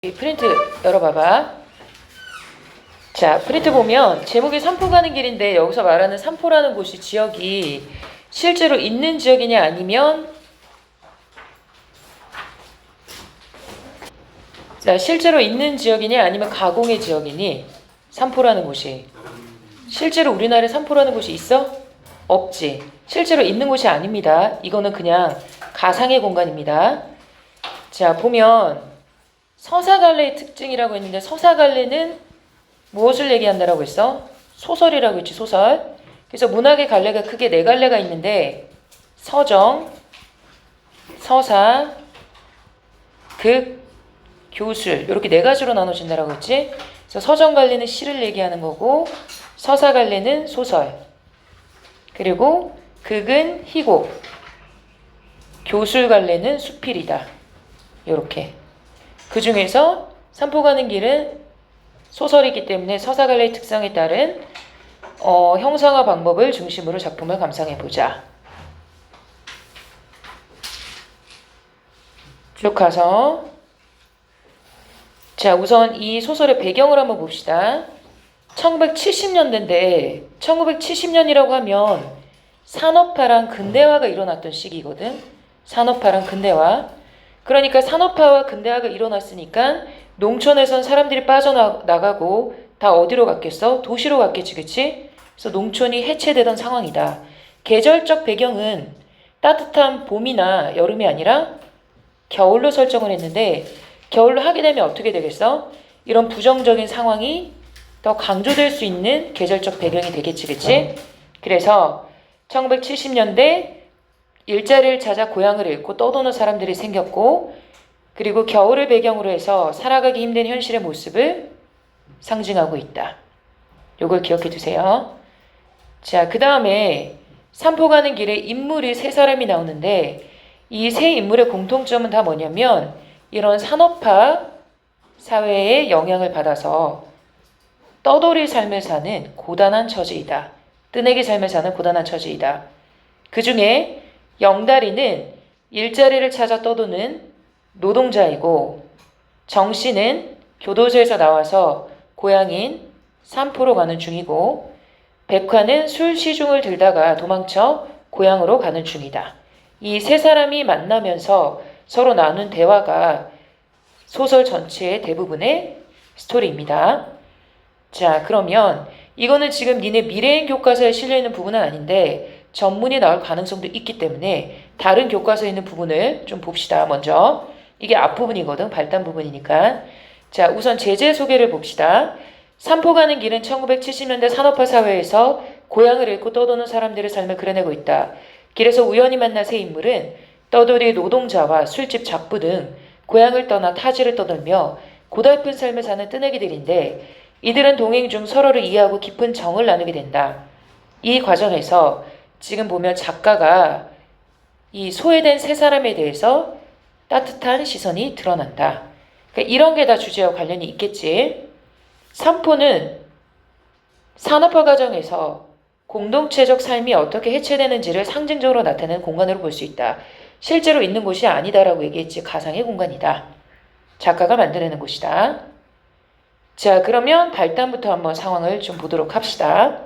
이 프린트 열어봐봐. 자, 프린트 보면 제목이 산포 가는 길인데 여기서 말하는 산포라는 곳이 지역이 실제로 있는 지역이냐 아니면 실제로 있는 지역이냐 아니면 가공의 지역이니? 산포라는 곳이 실제로 우리나라에 산포라는 곳이 있어? 없지. 실제로 있는 곳이 아닙니다. 이거는 그냥 가상의 공간입니다. 자, 보면 서사갈래의 특징이라고 했는데 서사갈래는 무엇을 얘기한다라고 했어? 소설이라고 했지, 소설. 그래서 문학의 갈래가 크게 네 갈래가 있는데 서정, 서사, 극, 교술 이렇게 네 가지로 나눠진다라고 했지. 그래서 서정 갈래는 시를 얘기하는 거고 서사 갈래는 소설, 그리고 극은 희곡, 교술 갈래는 수필이다. 이렇게. 그 중에서 산포 가는 길은 소설이기 때문에 서사갈래의 특성에 따른 형상화 방법을 중심으로 작품을 감상해보자. 쭉 가서 자, 우선 이 소설의 배경을 한번 봅시다. 1970년대인데 1970년이라고 하면 산업화랑 근대화가 일어났던 시기거든. 산업화랑 근대화. 그러니까 산업화와 근대화가 일어났으니까 농촌에선 사람들이 빠져나가고 다 어디로 갔겠어? 도시로 갔겠지, 그치? 그래서 농촌이 해체되던 상황이다. 계절적 배경은 따뜻한 봄이나 여름이 아니라 겨울로 설정을 했는데 겨울로 하게 되면 어떻게 되겠어? 이런 부정적인 상황이 더 강조될 수 있는 계절적 배경이 되겠지, 그치? 그래서 1970년대 일자리를 찾아 고향을 잃고 떠도는 사람들이 생겼고, 그리고 겨울을 배경으로 해서 살아가기 힘든 현실의 모습을 상징하고 있다. 요걸 기억해 두세요. 자, 그 다음에 산포 가는 길에 인물이 세 사람이 나오는데 이 세 인물의 공통점은 다 뭐냐면 이런 산업화 사회의 영향을 받아서 떠돌이 삶을 사는 고단한 처지이다. 뜨내기 삶을 사는 고단한 처지이다. 그 중에 영다리는 일자리를 찾아 떠도는 노동자이고 정씨는 교도소에서 나와서 고향인 산포로 가는 중이고 백화는 술 시중을 들다가 도망쳐 고향으로 가는 중이다. 이 세 사람이 만나면서 서로 나눈 대화가 소설 전체의 대부분의 스토리입니다. 자, 그러면 이거는 지금 니네 미래인 교과서에 실려있는 부분은 아닌데 전문이 나올 가능성도 있기 때문에 다른 교과서에 있는 부분을 좀 봅시다. 먼저 이게 앞부분이거든. 발단 부분이니까. 자, 우선 제재 소개를 봅시다. 산포 가는 길은 1970년대 산업화 사회에서 고향을 잃고 떠도는 사람들의 삶을 그려내고 있다. 길에서 우연히 만난 세 인물은 떠돌이 노동자와 술집 잡부 등 고향을 떠나 타지를 떠돌며 고달픈 삶을 사는 뜨내기들인데 이들은 동행 중 서로를 이해하고 깊은 정을 나누게 된다. 이 과정에서 지금 보면 작가가 이 소외된 세 사람에 대해서 따뜻한 시선이 드러난다. 그러니까 이런 게 다 주제와 관련이 있겠지. 산포는 산업화 과정에서 공동체적 삶이 어떻게 해체되는지를 상징적으로 나타내는 공간으로 볼 수 있다. 실제로 있는 곳이 아니다라고 얘기했지. 가상의 공간이다. 작가가 만들어낸 곳이다. 자, 그러면 발단부터 한번 상황을 좀 보도록 합시다.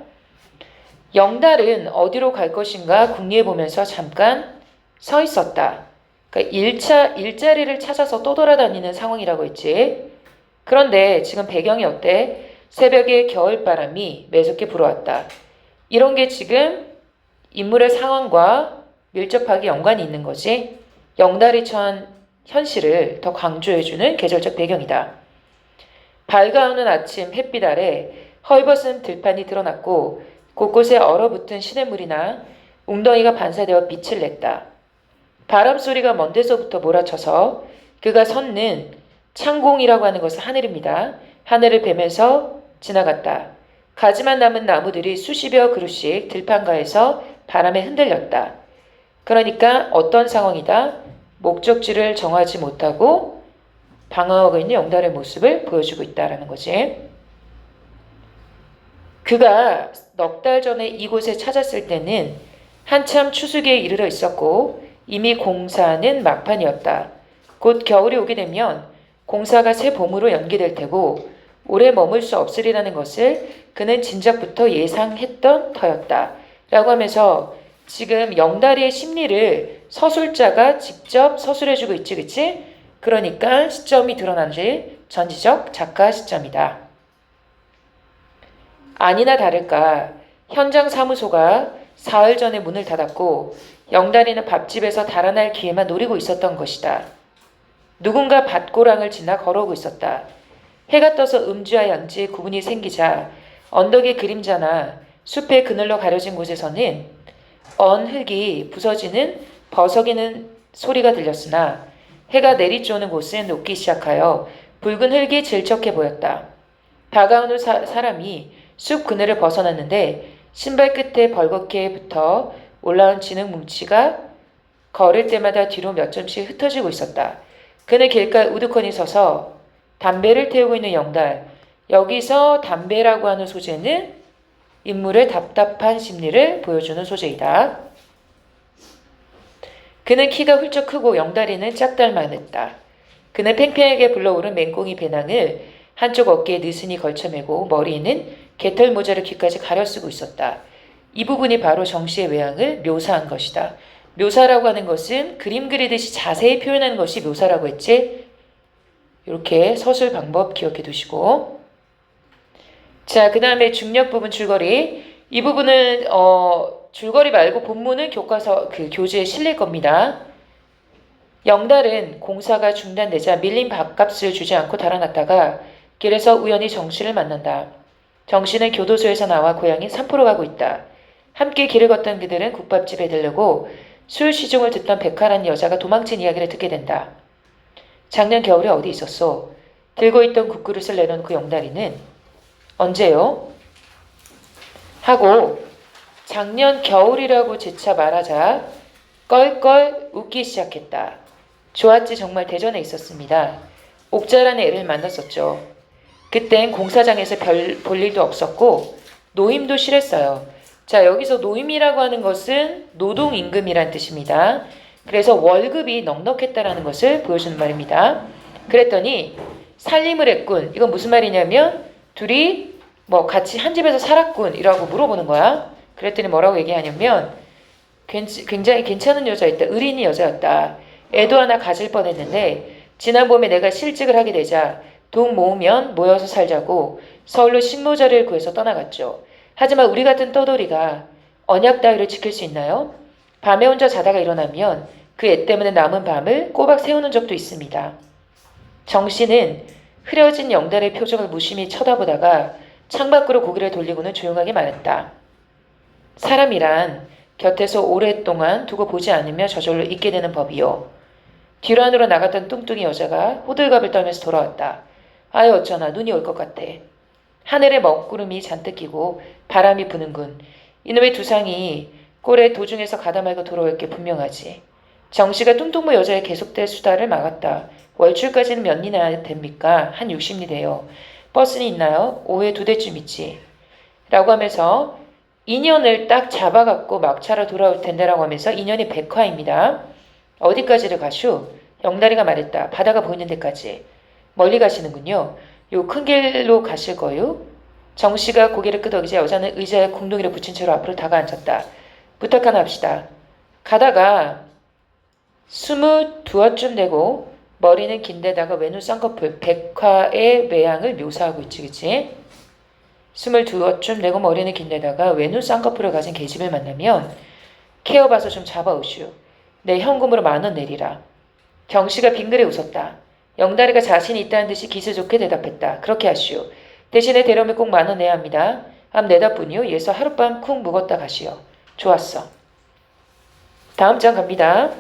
영달은 어디로 갈 것인가 궁리해 보면서 잠깐 서 있었다. 그러니까 일자리를 찾아서 떠돌아다니는 상황이라고 했지. 그런데 지금 배경이 어때? 새벽에 겨울바람이 매섭게 불어왔다. 이런 게 지금 인물의 상황과 밀접하게 연관이 있는 거지. 영달이 처한 현실을 더 강조해주는 계절적 배경이다. 밝아오는 아침 햇빛 아래 헐벗은 들판이 드러났고 곳곳에 얼어붙은 시냇물이나 웅덩이가 반사되어 빛을 냈다. 바람 소리가 먼 데서부터 몰아쳐서 그가 섰는 창공이라고 하는 것은 하늘입니다. 하늘을 베면서 지나갔다. 가지만 남은 나무들이 수십여 그루씩 들판가에서 바람에 흔들렸다. 그러니까 어떤 상황이다? 목적지를 정하지 못하고 방황하고 있는 영달의 모습을 보여주고 있다는 거지. 그가 넉 달 전에 이곳에 찾았을 때는 한참 추수기에 이르러 있었고 이미 공사는 막판이었다. 곧 겨울이 오게 되면 공사가 새 봄으로 연기될 테고 오래 머물 수 없으리라는 것을 그는 진작부터 예상했던 터였다. 라고 하면서 지금 영다리의 심리를 서술자가 직접 서술해주고 있지, 그치? 그러니까 시점이 드러나는지 전지적 작가 시점이다. 아니나 다를까 현장 사무소가 사흘 전에 문을 닫았고 영다리는 밥집에서 달아날 기회만 노리고 있었던 것이다. 누군가 밭고랑을 지나 걸어오고 있었다. 해가 떠서 음지와 양지의 구분이 생기자 언덕의 그림자나 숲의 그늘로 가려진 곳에서는 언 흙이 부서지는 버석이는 소리가 들렸으나 해가 내리쬐는 곳은 녹기 시작하여 붉은 흙이 질척해 보였다. 다가온 후 사람이 숲 그늘을 벗어났는데 신발 끝에 벌겋게 붙어 올라온 진흙 뭉치가 걸을 때마다 뒤로 몇 점씩 흩어지고 있었다. 그는 길가에 우두커니 서서 담배를 태우고 있는 영달. 여기서 담배라고 하는 소재는 인물의 답답한 심리를 보여주는 소재이다. 그는 키가 훌쩍 크고 영다리는 짝달만했다. 그는 팽팽하게 불러오른 맹꽁이 배낭을 한쪽 어깨에 느슨히 걸쳐매고 머리에는 개털 모자를 귀까지 가려 쓰고 있었다. 이 부분이 바로 정씨의 외양을 묘사한 것이다. 묘사라고 하는 것은 그림 그리듯이 자세히 표현하는 것이 묘사라고 했지. 이렇게 서술 방법 기억해 두시고. 자, 그 다음에 중력 부분 줄거리. 이 부분은 줄거리 말고 본문은 교과서 교재에 실릴 겁니다. 영달은 공사가 중단되자 밀린 밥값을 주지 않고 달아났다가 길에서 우연히 정씨를 만난다. 정씨는 교도소에서 나와 고향인 산포로 가고 있다. 함께 길을 걷던 그들은 국밥집에 들르고 술 시중을 듣던 백화라는 여자가 도망친 이야기를 듣게 된다. 작년 겨울에 어디 있었소? 들고 있던 국그릇을 내려놓고 영다리는 언제요? 하고 작년 겨울이라고 재차 말하자 껄껄 웃기 시작했다. 좋았지, 정말 대전에 있었습니다. 옥자라는 애를 만났었죠. 그땐 공사장에서 별 볼 일도 없었고 노임도 싫었어요. 자, 여기서 노임이라고 하는 것은 노동임금이란 뜻입니다. 그래서 월급이 넉넉했다라는 것을 보여주는 말입니다. 그랬더니 살림을 했군. 이건 무슨 말이냐면 둘이 같이 한 집에서 살았군 이라고 물어보는 거야. 그랬더니 뭐라고 얘기하냐면 굉장히 괜찮은 여자였다. 의리있는 여자였다. 애도 하나 가질 뻔했는데 지난 봄에 내가 실직을 하게 되자 돈 모으면 모여서 살자고 서울로 식모자리를 구해서 떠나갔죠. 하지만 우리 같은 떠돌이가 언약 따위를 지킬 수 있나요? 밤에 혼자 자다가 일어나면 그 애 때문에 남은 밤을 꼬박 세우는 적도 있습니다. 정씨는 흐려진 영달의 표정을 무심히 쳐다보다가 창밖으로 고개를 돌리고는 조용하게 말했다. 사람이란 곁에서 오랫동안 두고 보지 않으며 저절로 잊게 되는 법이요. 뒤로 안으로 나갔던 뚱뚱이 여자가 호들갑을 떨면서 돌아왔다. 아유 어쩌나 눈이 올 것 같아. 하늘에 먹구름이 잔뜩 끼고 바람이 부는군. 이놈의 두상이 꼴에 도중에서 가다 말고 돌아올 게 분명하지. 정씨가 뚱뚱모 여자의 계속될 수다를 막았다. 월출까지는 몇 년이나 됩니까? 한 60리 돼요. 버스는 있나요? 오후에 2대쯤 있지. 라고 하면서 인연을 딱 잡아갖고 막차로 돌아올 텐데라고 하면서 인연이 백화입니다. 어디까지를 가슈? 영다리가 말했다. 바다가 보이는 데까지. 멀리 가시는군요. 요 큰 길로 가실 거요? 정씨가 고개를 끄덕이자 여자는 의자에 궁둥이를 붙인 채로 앞으로 다가앉았다. 부탁 하나 합시다. 가다가 22쯤 되고 머리는 긴데다가 외눈 쌍꺼풀 백화의 외양을 묘사하고 있지, 그치? 22쯤 되고 머리는 긴데다가 외눈 쌍꺼풀을 가진 계집을 만나면 케어봐서 좀 잡아오시오. 내 현금으로 10,000원 내리라. 정씨가 빙그레 웃었다. 영다리가 자신이 있다는 듯이 기세 좋게 대답했다. 그렇게 하시오. 대신에 대려면 꼭 10,000원 내야 합니다. 암 내다뿐이요. 예서 하룻밤 쿵 묵었다 가시오. 좋았어. 다음 장 갑니다.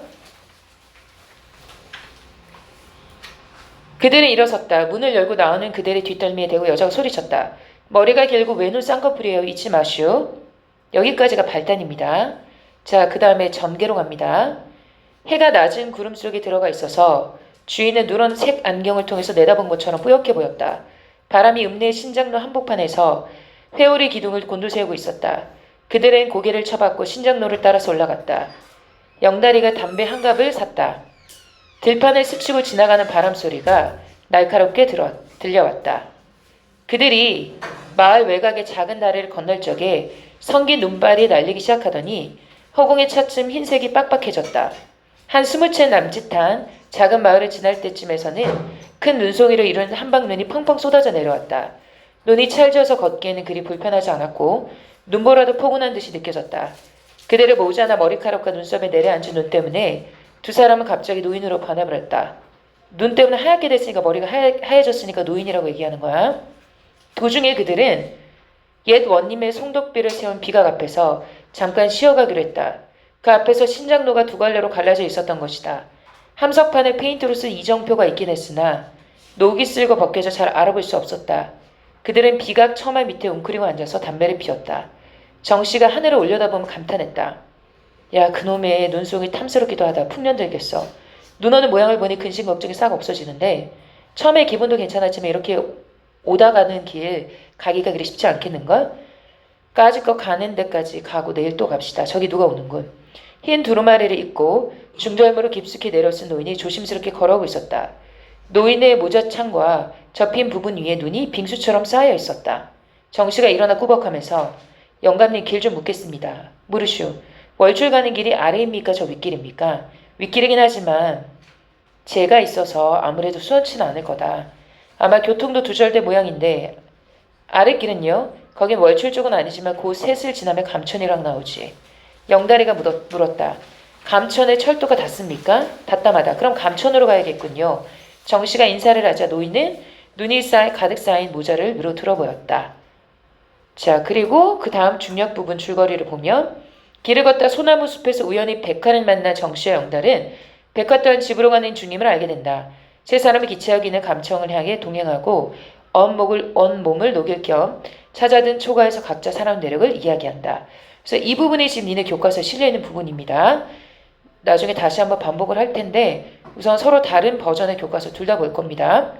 그들은 일어섰다. 문을 열고 나오는 그들의 뒷덜미에 대고 여자가 소리쳤다. 머리가 길고 외눈 쌍꺼풀이에요. 잊지 마시오. 여기까지가 발단입니다. 자, 그 다음에 전개로 갑니다. 해가 낮은 구름 속에 들어가 있어서 주인은 누런 색 안경을 통해서 내다본 것처럼 뿌옇게 보였다. 바람이 읍내 신장로 한복판에서 회오리 기둥을 곤두세우고 있었다. 그들은 고개를 쳐박고 신장로를 따라서 올라갔다. 영다리가 담배 한 갑을 샀다. 들판을 스치고 지나가는 바람 소리가 날카롭게 들려왔다. 그들이 마을 외곽의 작은 다리를 건널 적에 성긴 눈발이 날리기 시작하더니 허공에 차츰 흰색이 빡빡해졌다. 한 20채 남짓한 작은 마을을 지날 때쯤에서는 큰 눈송이를 이룬 한방눈이 펑펑 쏟아져 내려왔다. 눈이 찰져서 걷기에는 그리 불편하지 않았고 눈보라도 포근한 듯이 느껴졌다. 그대를 모자나 머리카락과 눈썹에 내려앉은 눈 때문에 두 사람은 갑자기 노인으로 변해버렸다. 눈 때문에 하얗게 됐으니까 머리가 하얘졌으니까 노인이라고 얘기하는 거야. 도중에 그들은 옛 원님의 송덕비를 세운 비각 앞에서 잠깐 쉬어가기로 했다. 그 앞에서 신장로가 두 갈래로 갈라져 있었던 것이다. 함석판에 페인트로 쓴 이정표가 있긴 했으나 녹이 쓸고 벗겨져 잘 알아볼 수 없었다. 그들은 비각 처마 밑에 웅크리고 앉아서 담배를 피웠다. 정씨가 하늘을 올려다보며 감탄했다. 야, 그놈의 눈송이 탐스럽기도 하다. 풍년 들겠어. 눈 오는 모양을 보니 근심 걱정이 싹 없어지는데 처음에 기분도 괜찮았지만 이렇게 오다 가는 길 가기가 그리 쉽지 않겠는걸? 까짓것 가는 데까지 가고 내일 또 갑시다. 저기 누가 오는군. 흰 두루마리를 입고 중절모로 깊숙이 내려쓴 노인이 조심스럽게 걸어오고 있었다. 노인의 모자창과 접힌 부분 위에 눈이 빙수처럼 쌓여 있었다. 정씨가 일어나 꾸벅하면서 영감님 길 좀 묻겠습니다. 물으슈. 월출 가는 길이 아래입니까 저 윗길입니까? 윗길이긴 하지만 제가 있어서 아무래도 수월치는 않을 거다. 아마 교통도 두절된 모양인데 아랫길은요? 거긴 월출 쪽은 아니지만 그 셋을 지나면 감천이랑 나오지. 영다리가 물었다. 감천에 철도가 닿습니까? 닿다마다. 그럼 감천으로 가야겠군요. 정씨가 인사를 하자 노인은 눈이 가득 쌓인 모자를 위로 들어 보였다. 자, 그리고 그 다음 중력 부분 줄거리를 보면 길을 걷다 소나무 숲에서 우연히 백화를 만난 정씨와 영달은 백화 또한 집으로 가는 중임을 알게 된다. 세 사람이 기차역이는 감천을 향해 동행하고 온몸을 녹일 겸 찾아든 초가에서 각자 살아온 내력을 이야기한다. 그래서 이 부분이 지금 니네 교과서에 실려있는 부분입니다. 나중에 다시 한번 반복을 할 텐데 우선 서로 다른 버전의 교과서 둘 다 볼 겁니다.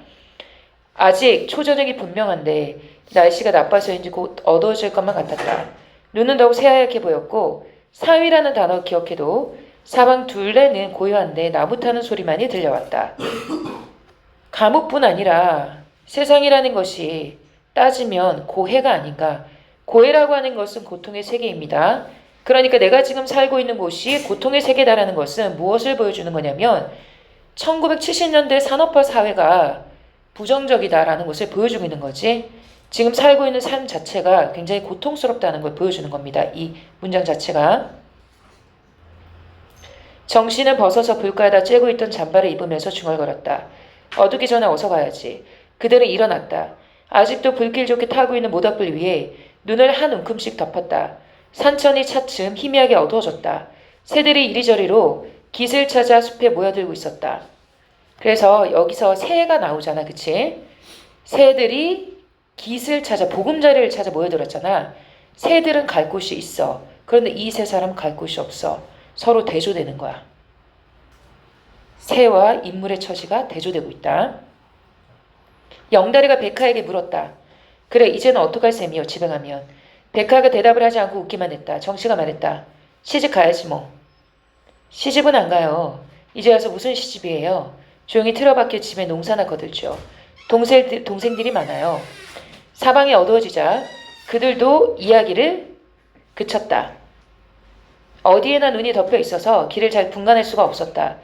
아직 초저녁이 분명한데 날씨가 나빠서인지 곧 어두워질 것만 같았다. 눈은 더욱 새하얗게 보였고 사위라는 단어 기억해도 사방 둘레는 고요한데 나무 타는 소리만이 들려왔다. 감옥뿐 아니라 세상이라는 것이 따지면 고해가 아닌가. 고해라고 하는 것은 고통의 세계입니다. 그러니까 내가 지금 살고 있는 곳이 고통의 세계다라는 것은 무엇을 보여주는 거냐면 1970년대 산업화 사회가 부정적이다라는 것을 보여주고 있는 거지. 지금 살고 있는 삶 자체가 굉장히 고통스럽다는 걸 보여주는 겁니다. 이 문장 자체가. 정씨는 벗어서 불가에다 쬐고 있던 잠바를 입으면서 중얼거렸다. 어두기 전에 어서 가야지. 그들은 일어났다. 아직도 불길 좋게 타고 있는 모닥불 위에 눈을 한 움큼씩 덮었다. 산천이 차츰 희미하게 어두워졌다. 새들이 이리저리로 깃을 찾아 숲에 모여들고 있었다. 그래서 여기서 새가 나오잖아. 그치? 새들이 깃을 찾아 보금자리를 찾아 모여들었잖아. 새들은 갈 곳이 있어. 그런데 이 세 사람은 갈 곳이 없어. 서로 대조되는 거야. 새와 인물의 처지가 대조되고 있다. 영다리가 백화에게 물었다. 그래, 이제는 어떡할 셈이요, 집에 가면. 백화가 대답을 하지 않고 웃기만 했다. 정씨가 말했다. 시집 가야지 뭐. 시집은 안 가요. 이제 와서 무슨 시집이에요. 조용히 틀어박혀 집에 농사나 거들죠. 동생들이 많아요. 사방이 어두워지자 그들도 이야기를 그쳤다. 어디에나 눈이 덮여 있어서 길을 잘 분간할 수가 없었다.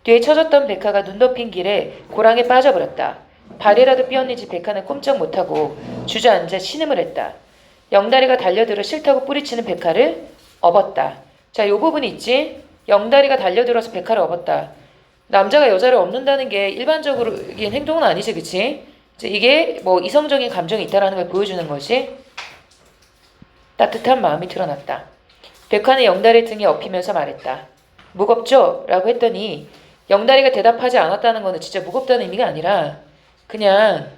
뒤에 처졌던 백화가 눈 덮인 길에 고랑에 빠져버렸다. 발이라도 삐었는지 백화는 꼼짝 못하고 주저앉아 신음을 했다. 영다리가 달려들어 싫다고 뿌리치는 백화를 업었다. 자, 요 부분 있지? 영다리가 달려들어서 백화를 업었다. 남자가 여자를 업는다는 게 일반적인 행동은 아니지, 그치? 이게 뭐 이성적인 감정이 있다라는 걸 보여주는 것이 따뜻한 마음이 드러났다. 백화는 영다리 등에 업히면서 말했다. 무겁죠? 라고 했더니 영다리가 대답하지 않았다는 거는 진짜 무겁다는 의미가 아니라 그냥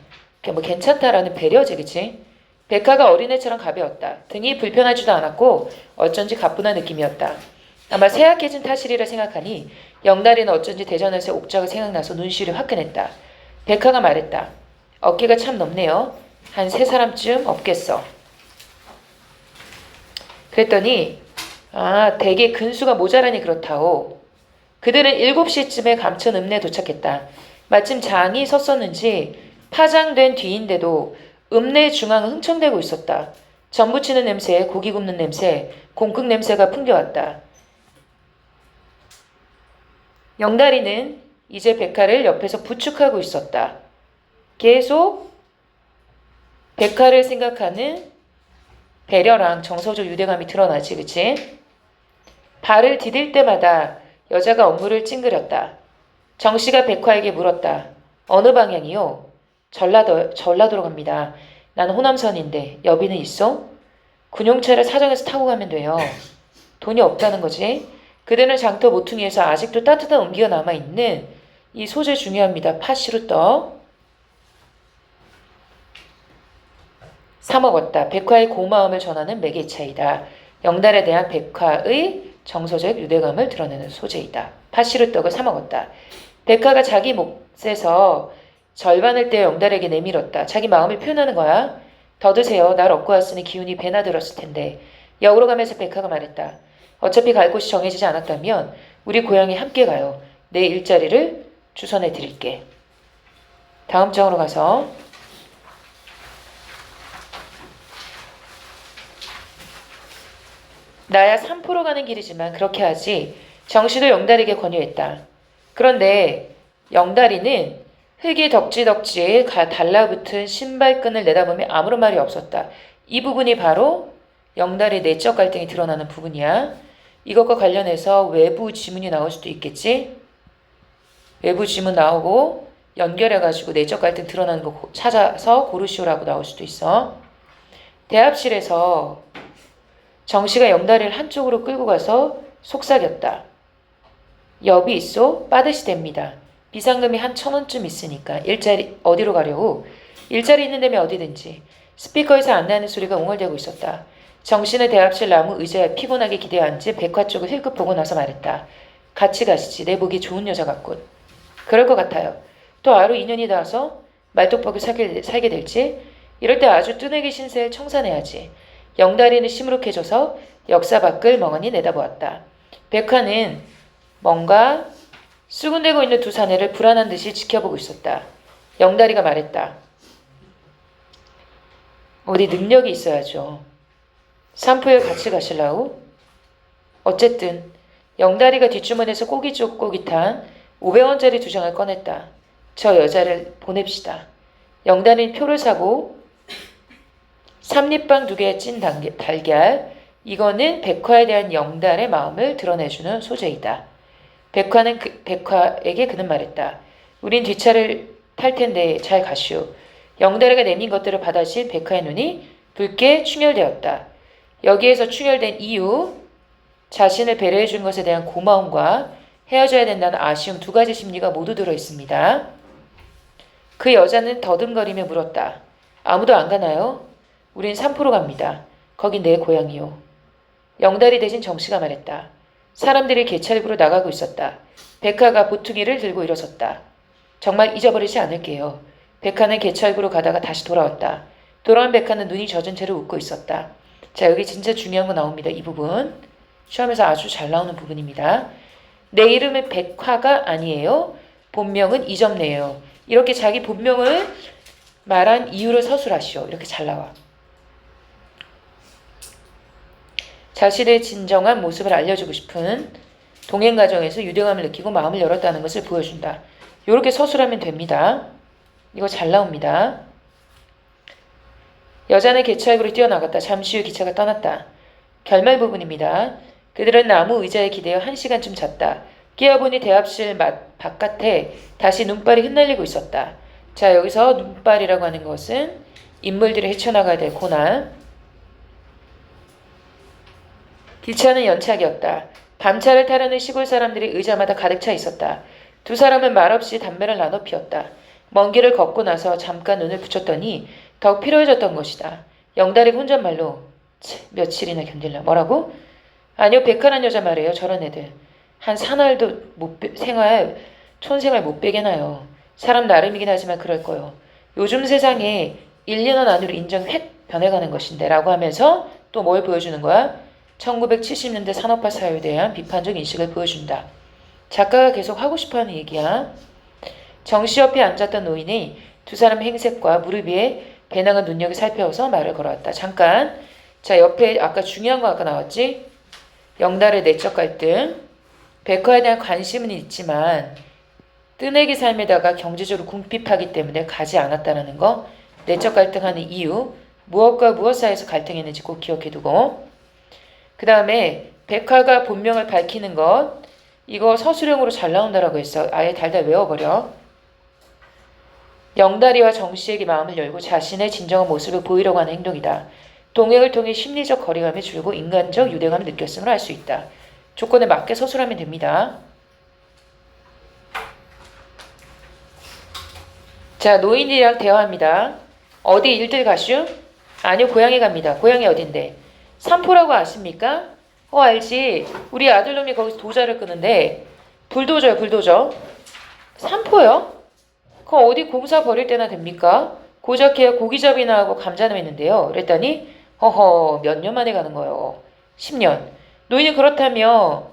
뭐 괜찮다라는 배려지, 그치? 백화가 어린애처럼 가벼웠다. 등이 불편하지도 않았고 어쩐지 가뿐한 느낌이었다. 아마 새약해진 탓이리라 생각하니 영다리는 어쩐지 대전에서 옥자가 생각나서 눈시울이 화끈했다. 백화가 말했다. 어깨가 참 넓네요. 한 세 사람쯤 없겠어. 그랬더니 대개 근수가 모자라니 그렇다오. 그들은 7시쯤에 감천 읍내에 도착했다. 마침 장이 섰었는지 파장된 뒤인데도 읍내 중앙은 흥청대고 있었다. 전 부치는 냄새, 고기 굽는 냄새, 공국 냄새가 풍겨왔다. 영다리는 이제 백화를 옆에서 부축하고 있었다. 계속 백화를 생각하는 배려랑 정서적 유대감이 드러나지, 그치? 발을 디딜 때마다 여자가 얼굴을 찡그렸다. 정씨가 백화에게 물었다. 어느 방향이요? 전라도로 갑니다. 난 호남선인데 여비는 있어? 군용차를 사정해서 타고 가면 돼요. 돈이 없다는 거지. 그대는 장터 모퉁이에서 아직도 따뜻한 온기가 남아있는 이 소재 중요합니다. 파시루떡. 사 먹었다. 백화의 고마움을 전하는 매개차이다. 영달에 대한 백화의 정서적 유대감을 드러내는 소재이다. 파시루떡을 사 먹었다. 백화가 자기 몫에서 절반을 떼어 영달에게 내밀었다. 자기 마음을 표현하는 거야. 더 드세요. 날 얻고 왔으니 기운이 배나 들었을 텐데. 역으로 가면서 백화가 말했다. 어차피 갈 곳이 정해지지 않았다면 우리 고향에 함께 가요. 내 일자리를 주선해 드릴게. 다음 장으로 가서 나야 산포로 가는 길이지만 그렇게 하지. 정씨도 영달에게 권유했다. 그런데 영달이는 흙이 덕지덕지 달라붙은 신발끈을 내다보며 아무런 말이 없었다. 이 부분이 바로 영달의 내적 갈등이 드러나는 부분이야. 이것과 관련해서 외부 지문이 나올 수도 있겠지. 외부 지문 나오고 연결해가지고 내적 갈등 드러나는 거 찾아서 고르시오라고 나올 수도 있어. 대합실에서 정씨가 영달이를 한쪽으로 끌고 가서 속삭였다. 여비 있소? 빠듯이 됩니다. 비상금이 한 1,000원쯤 있으니까. 일자리 어디로 가려고? 일자리 있는 데면 어디든지. 스피커에서 안내하는 소리가 웅얼대고 있었다. 정씨는 대합실 나무 의자에 피곤하게 기대어 앉은 백화 쪽을 힐끗 보고 나서 말했다. 같이 가시지. 내 보기 좋은 여자 같군. 그럴 것 같아요. 또 아로 인연이 닿아서 말뚝박이 살게 될지. 이럴 때 아주 뜨내기 신세를 청산해야지. 영다리는 시무룩해져서 역사 밖을 멍하니 내다보았다. 백화는 뭔가 수군대고 있는 두 사내를 불안한 듯이 지켜보고 있었다. 영다리가 말했다. 어디 능력이 있어야죠. 산포에 같이 가실라우? 어쨌든 영다리가 뒷주머니에서 꼬깃한 500원짜리 2장을 꺼냈다. 저 여자를 보냅시다. 영다리는 표를 사고 삼립빵 2개 찐 달걀. 이거는 백화에 대한 영달의 마음을 드러내주는 소재이다. 백화에게 그는 말했다. 우린 뒷차를 탈 텐데 잘 가시오. 영달이가 내민 것들을 받아신 백화의 눈이 붉게 충혈되었다. 여기에서 충혈된 이유, 자신을 배려해 준 것에 대한 고마움과 헤어져야 된다는 아쉬움 2가지 심리가 모두 들어있습니다. 그 여자는 더듬거리며 물었다. 아무도 안 가나요? 우린 산포로 갑니다. 거긴 내 고향이요. 영달이 대신 정씨가 말했다. 사람들이 개찰구로 나가고 있었다. 백화가 보퉁이를 들고 일어섰다. 정말 잊어버리지 않을게요. 백화는 개찰구로 가다가 다시 돌아왔다. 돌아온 백화는 눈이 젖은 채로 웃고 있었다. 자, 여기 진짜 중요한 거 나옵니다. 이 부분. 시험에서 아주 잘 나오는 부분입니다. 내 이름은 백화가 아니에요. 본명은 이점래예요. 이렇게 자기 본명을 말한 이유를 서술하시오. 이렇게 잘 나와. 자신의 진정한 모습을 알려주고 싶은 동행 과정에서 유대감을 느끼고 마음을 열었다는 것을 보여준다. 이렇게 서술하면 됩니다. 이거 잘 나옵니다. 여자는 개찰구로 뛰어나갔다. 잠시 후 기차가 떠났다. 결말 부분입니다. 그들은 나무 의자에 기대어 1시간쯤 잤다. 깨어보니 대합실 바깥에 다시 눈발이 흩날리고 있었다. 자, 여기서 눈발이라고 하는 것은 인물들이 헤쳐나가야 될 고난. 기차는 연착이었다. 밤차를 타려는 시골 사람들이 의자마다 가득 차 있었다. 두 사람은 말없이 담배를 나눠 피웠다. 먼 길을 걷고 나서 잠깐 눈을 붙였더니 더욱 피로해졌던 것이다. 영달이 혼잣말로 며칠이나 견딜라. 뭐라고? 아니요, 백화란 여자 말이에요. 저런 애들. 한 사날도 촌생활 못 빼게나요. 사람 나름이긴 하지만 그럴 거요. 요즘 세상에 1, 2년 안으로 인정 획 변해가는 것인데 라고 하면서 또 뭘 보여주는 거야? 1970년대 산업화 사회에 대한 비판적 인식을 보여준다. 작가가 계속 하고 싶어하는 얘기야. 정씨 옆에 앉았던 노인이 두 사람의 행색과 무릎 위에 배낭을 눈여겨 살펴서 말을 걸어왔다. 잠깐. 자, 옆에 아까 중요한 거 아까 나왔지? 영달의 내적 갈등. 백화에 대한 관심은 있지만 뜨내기 삶에다가 경제적으로 궁핍하기 때문에 가지 않았다는 거. 내적 갈등하는 이유. 무엇과 무엇 사이에서 갈등했는지 꼭 기억해두고. 그 다음에 백화가 본명을 밝히는 것. 이거 서술형으로 잘 나온다라고 했어. 아예 달달 외워버려. 영다리와 정씨에게 마음을 열고 자신의 진정한 모습을 보이려고 하는 행동이다. 동행을 통해 심리적 거리감이 줄고 인간적 유대감을 느꼈음을 알 수 있다. 조건에 맞게 서술하면 됩니다. 자, 노인이랑 대화합니다. 어디 일들 가슈? 아니요, 고향에 갑니다. 고향이 어딘데? 삼포라고 아십니까? 알지. 우리 아들놈이 거기서 도자를 끄는데 불도저요, 불도저. 삼포요? 그거 어디 공사 벌일 때나 됩니까? 고작해야 고기잡이나 하고 감자나 했는데요. 그랬더니 허허 몇 년 만에 가는 거요. 10년. 노인이 그렇다며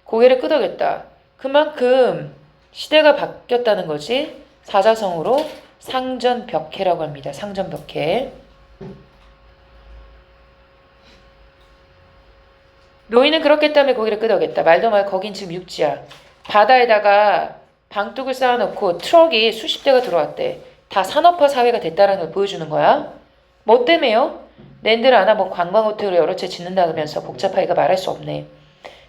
고개를 끄덕였다. 그만큼 시대가 바뀌었다는 거지. 사자성어로 상전벽해라고 합니다. 상전벽해. 노인은 그렇겠다며 고개를 끄덕였다. 말도 말 거긴 지금 육지야. 바다에다가 방뚝을 쌓아놓고 트럭이 수십 대가 들어왔대. 다 산업화 사회가 됐다는 걸 보여주는 거야. 뭐 때문에요? 랜드를 하나 뭐 관광호텔을 여러 채 짓는다면서 복잡하기가 말할 수 없네.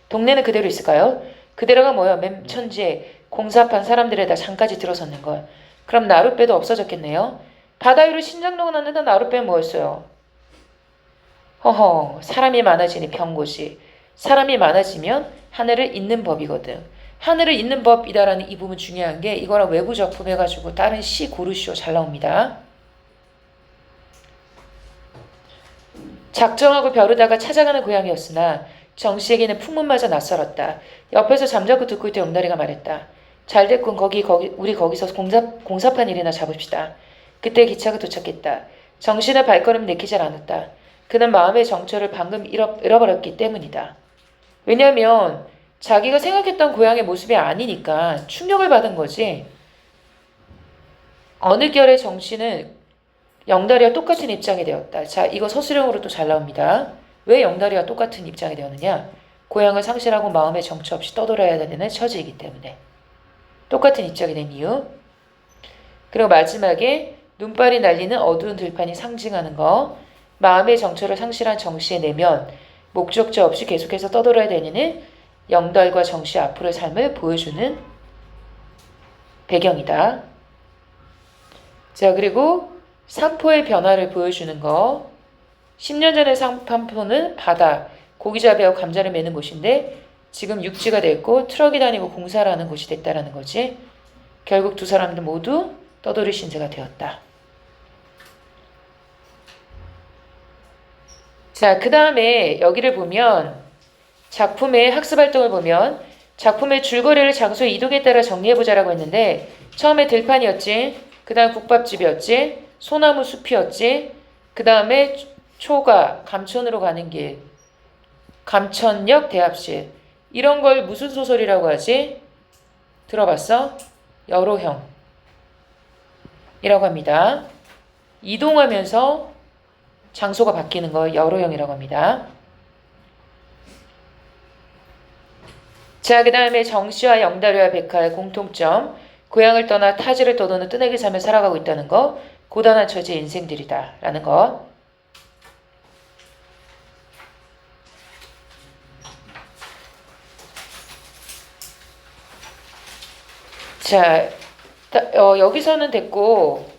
동네는 그대로 있을까요? 그대로가 뭐야? 맨천지에 공사판 사람들에다 장까지 들어섰는 걸. 그럼 나룻배도 없어졌겠네요. 바다 위로 신장로가 났는데 나룻배는 뭐였어요? 허허 사람이 많아지니 병고지. 사람이 많아지면 하늘을 잇는 법이거든. 하늘을 잇는 법이다라는 이 부분 중요한 게 이거랑 외부 작품 해가지고 다른 시 고르시오 잘 나옵니다. 작정하고 벼르다가 찾아가는 고향이었으나 정씨에게는 풍문마저 낯설었다. 옆에서 잠자코 듣고 있던 영다리가 말했다. 잘됐군. 거기 우리 거기서 공사판 일이나 잡읍시다. 그때 기차가 도착했다. 정씨는 발걸음 내키질 않았다. 그는 마음의 정처를 방금 잃어버렸기 때문이다. 왜냐하면 자기가 생각했던 고향의 모습이 아니니까 충격을 받은 거지. 어느 결의 정씨는 영다리와 똑같은 입장이 되었다. 자, 이거 서술형으로 또 잘 나옵니다. 왜 영다리와 똑같은 입장이 되었느냐? 고향을 상실하고 마음의 정처 없이 떠돌아야 되는 처지이기 때문에. 똑같은 입장이 된 이유. 그리고 마지막에 눈발이 날리는 어두운 들판이 상징하는 거. 마음의 정처를 상실한 정씨의 내면, 목적자 없이 계속해서 떠돌아야 되는 영달과 정씨 앞으로의 삶을 보여주는 배경이다. 자, 그리고 삼포의 변화를 보여주는 거. 10년 전의 삼포는 바다, 고기잡이하고 감자를 매는 곳인데 지금 육지가 됐고 트럭이 다니고 공사를 하는 곳이 됐다라는 거지. 결국 두 사람들 모두 떠돌이 신세가 되었다. 자, 그 다음에 여기를 보면 작품의 학습활동을 보면 작품의 줄거리를 장소의 이동에 따라 정리해보자라고 했는데 처음에 들판이었지. 그 다음 국밥집이었지. 소나무 숲이었지. 그 다음에 초가, 감천으로 가는 길, 감천역 대합실. 이런 걸 무슨 소설이라고 하지? 들어봤어? 여로형 이라고 합니다. 이동하면서 장소가 바뀌는 걸 여로형이라고 합니다. 자, 그 다음에 정씨와 영다리와 백화의 공통점. 고향을 떠나 타지를 떠도는 뜨내기 삶을 살아가고 있다는 거. 고단한 처지의 인생들이다 라는 거. 자, 여기서는 됐고